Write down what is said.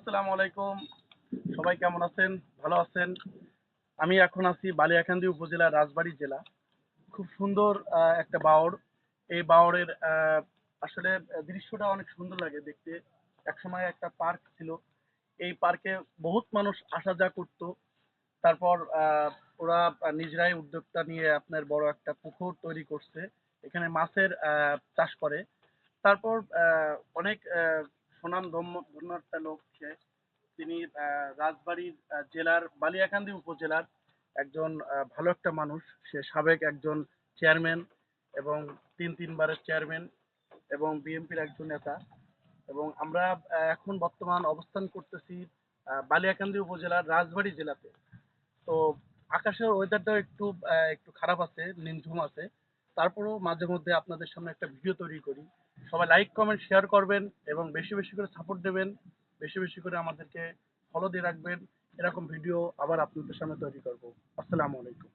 আসসালামু আলাইকুম। সবাই কেমন আছেন? ভালো আছেন? আমি এখন আছি বালিয়াকান্দি উপজেলার রাজবাড়ী জেলা। খুব সুন্দর একটা বাওড়। এই বাওড়ের আসলে দৃশ্যটা অনেক সুন্দর লাগে দেখতে। একসময় একটা পার্ক ছিল। এই পার্কে বহুত মানুষ আসা যাওয়া করতো। তারপর ওরা নিজেরাই উদ্যোক্তা নিয়ে আপনার বড় একটা পুকুর তৈরি করছে। এখানে মাছের চাষ করে। তারপর অনেক ধন্য একটা লোক সে। তিনি রাজবাড়ীর জেলার বালিয়াকান্দি উপজেলার একজন ভালো একটা মানুষ। সে সাবেক একজন চেয়ারম্যান এবং তিনবারের চেয়ারম্যান এবং বিএনপির একজন নেতা। এবং আমরা এখন বর্তমান অবস্থান করতেছি বালিয়াকান্দি উপজেলার রাজবাড়ী জেলাতে। তো আকাশের ওয়েদারটাও একটু খারাপ আছে, নিমঝুম আছে। তারপরেও মাঝে মধ্যে আপনাদের সামনে একটা ভিডিও তৈরি করি। সবাই লাইক কমেন্ট শেয়ার করবেন এবং বেশি বেশি করে সাপোর্ট দেবেন। বেশি বেশি করে আমাদেরকে ফলো দিয়ে রাখবেন। এরকম ভিডিও আবার আপনাদের সামনে তৈরি করব। আসসালামু আলাইকুম।